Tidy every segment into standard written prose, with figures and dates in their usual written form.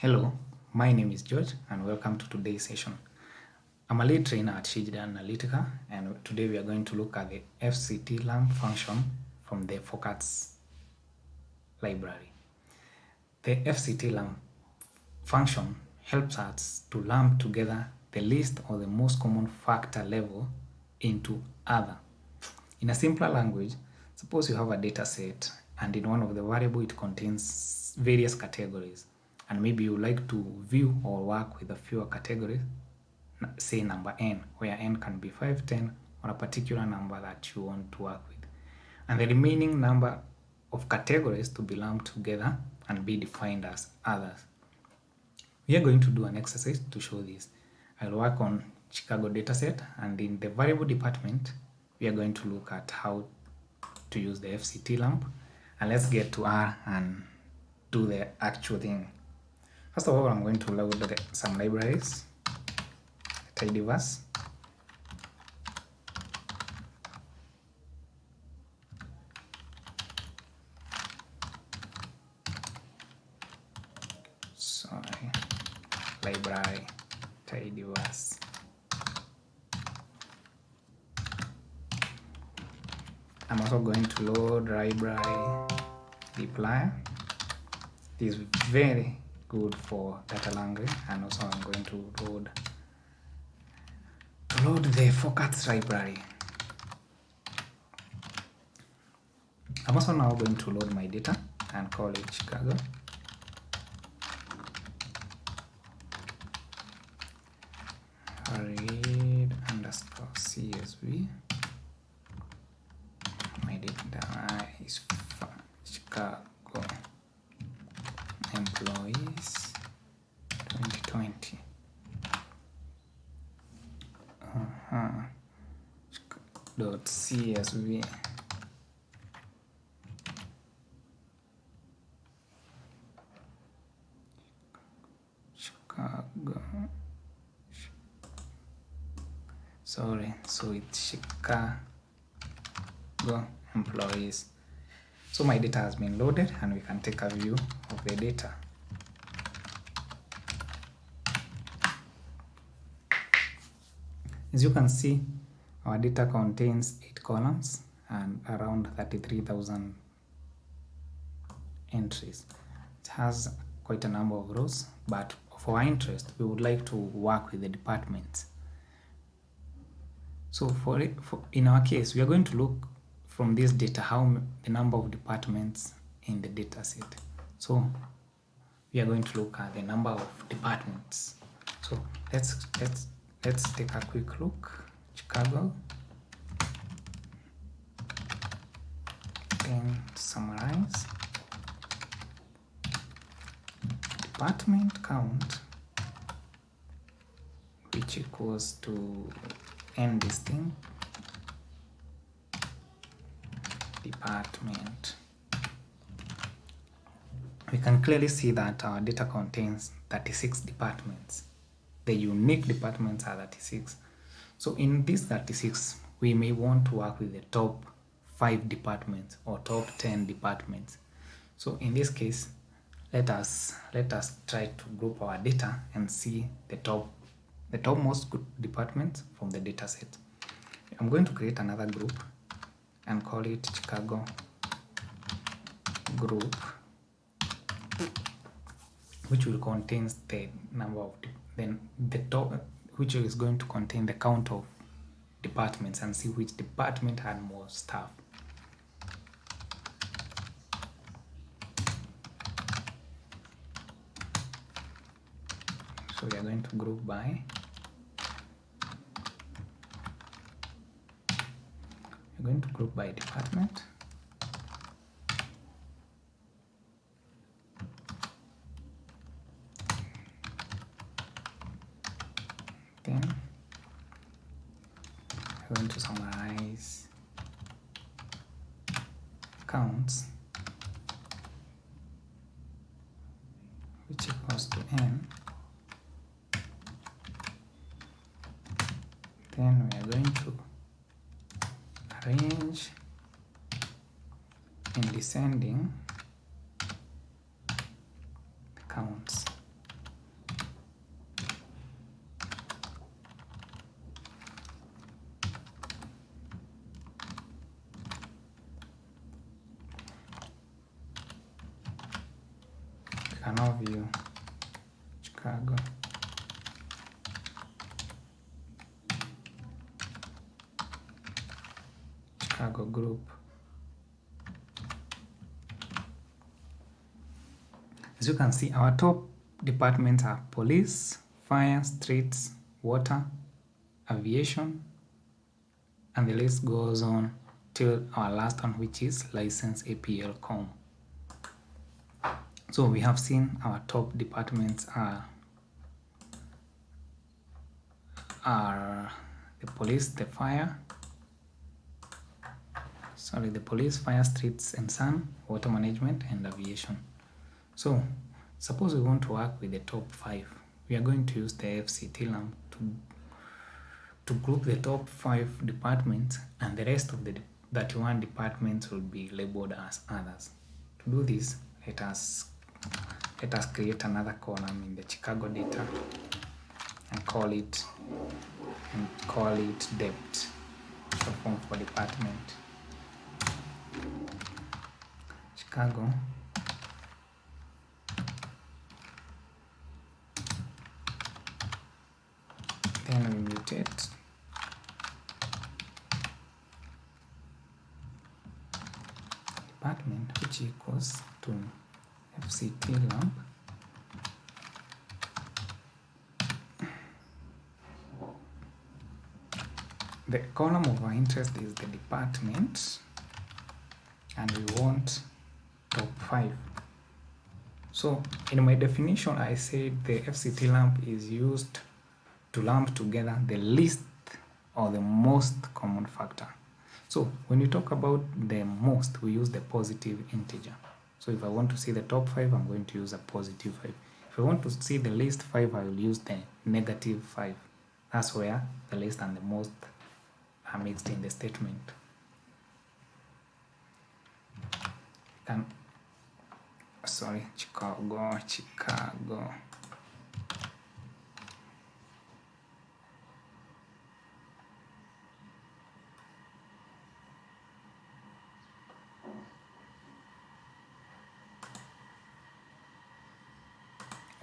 Hello, my name is George and welcome to today's session. I'm a lead trainer at Shijida Analytica and today we are going to look at the FCT lamp function from the forcats library. The FCT lamp function helps us to lump together the list or the most common factor level into other. In a simpler language, suppose you have a data set and in one of the variable it contains various categories. And maybe you like to view or work with a fewer categories, say number n, where n can be 5, 10, or a particular number that you want to work with. And the remaining number of categories to be lumped together and be defined as others. We are going to do an exercise to show this. I'll work on Chicago dataset, and in the variable department, we are going to look at how to use the FCT lamp. And let's get to R and do the actual thing. First of all, I'm going to load some libraries, tidyverse, library, tidyverse. I'm also going to load library dplyr. This is very good for data language, and also I'm going to load the forcats library. I'm also now going to load my data and call it Chicago. Read underscore CSV. My data is Chicago employees 2020. .csv. Chicago. Sorry, so it's Chicago employees. So my data has been loaded and we can take a view of the data. As you can see, our data contains 8 columns and around 33,000 entries. It has quite a number of rows, but for our interest, we would like to work with the departments. So in our case, we are going to look from this data the number of departments in the data set. So we are going to look at the number of departments. So let's take a quick look. Chicago. Then summarize. Department count, which equals to end this thing. Department. We can clearly see that our data contains 36 departments. The unique departments are 36. So in these 36, we may want to work with the top 5 departments or top 10 departments. So in this case, let us try to group our data and see the topmost departments from the data set. I'm going to create another group and call it Chicago group, which will contain the number of the top, which is going to contain the count of departments and see which department had more staff. So we are going to group by. We're going to group by department. Then we're going to summarize counts, which equals to n. Then we are going to arrange in descending counts. can now view Chicago. Chicago group. As you can see, our top departments are police, fire, streets, water, aviation, and the list goes on till our last one, which is license APL.com. So we have seen our top departments are the police, the police, fire, streets and sun, water management, and aviation. So suppose we want to work with the top 5. We are going to use the FCT lamp to group the top 5 departments, and the rest of the 31 departments will be labeled as others. To do this, let us create another column in the Chicago data and call it debt, short form for department. Chicago then we mutate department, which equals to FCT lamp the column of our interest is the department, and we want top 5. So in my definition, I said the FCT lamp is used to lump together the least or the most common factor. So when you talk about the most, we use the positive integer. So if I want to see the top 5, I'm going to use a positive 5. If I want to see the least 5, I will use the negative 5. That's where the least and the most are mixed in the statement. Chicago.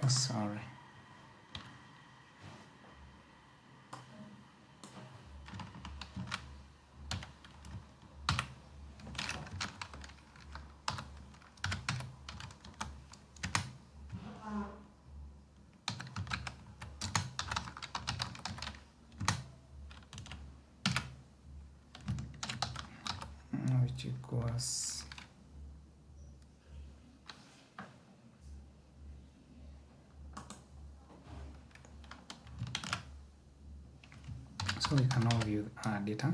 Sorry. Which equals so we can now view our data.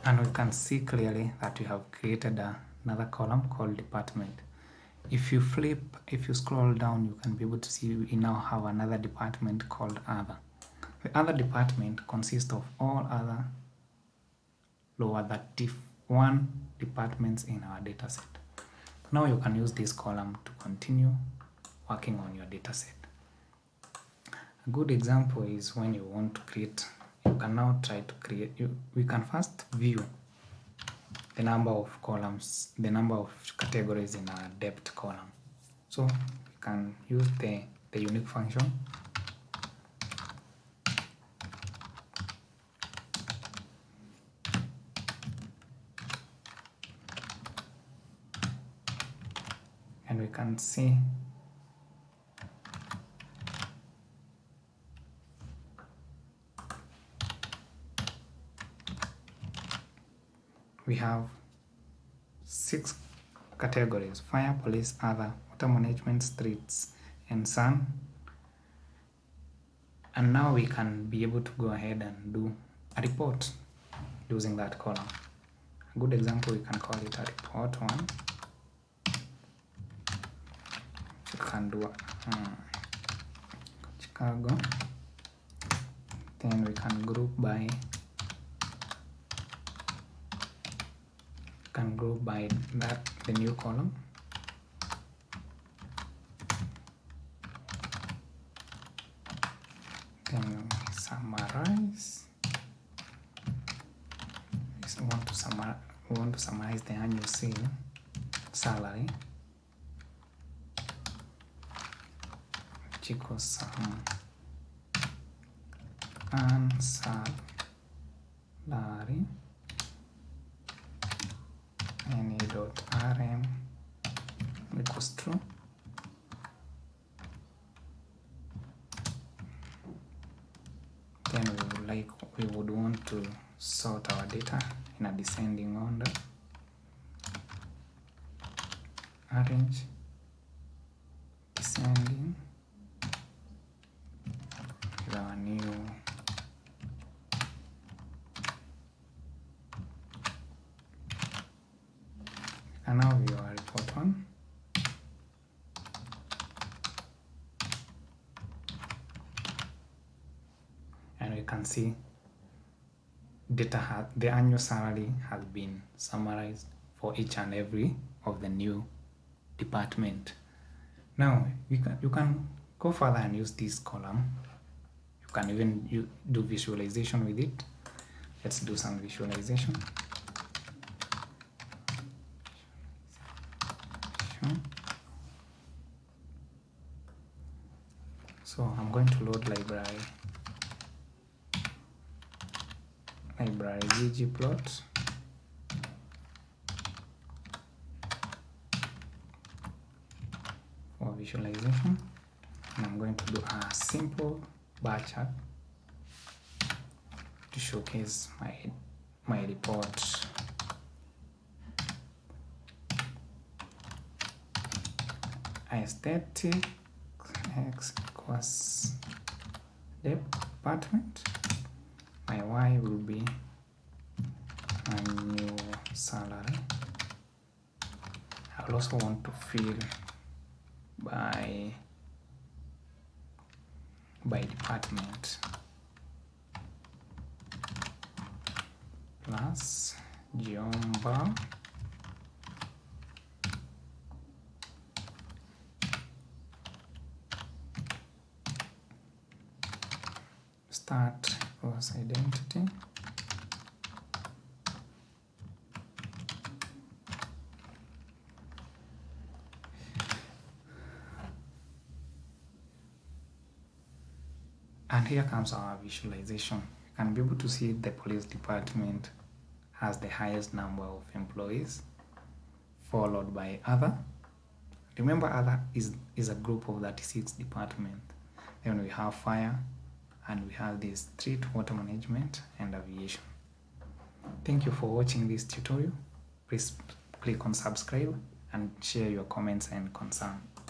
And we can see clearly that we have created another column called department. If you scroll down, you can be able to see we now have another department called other. The other department consists of all other lower 31 departments in our data set. Now you can use this column to continue working on your data set. A good example is when you want to create, you can now try to create, we can first view the number of columns, the number of categories in our depth column. So we can use the unique function and we can see we have 6 categories: fire, police, other, water management, streets, and sun. And now we can be able to go ahead and do a report using that column. A good example, we can call it a report 1. You can do Chicago Then we can group by that the new column. Then summarize. We want to summarize the annual salary, which equals sum and salary any.rm equals true. Then we would want to sort our data in a descending order. Arrange descending with our new and now view our report one. And we can see the annual salary has been summarized for each and every of the new department. Now you can go further and use this column. You can even do visualization with it. Let's do some visualization. So I'm going to load library ggplot. For visualization, and I'm going to do a simple bar chart to showcase my report. Aesthetic x equals department. My y will be annual salary. I'll also want to fill by department plus geombar start equals identity and here comes our visualization. You can be able to see the police department has the highest number of employees, followed by other. Remember, other is a group of 36 departments. Then we have fire, and we have this street, water management, and aviation. Thank you for watching this tutorial. Please click on subscribe and share your comments and concerns.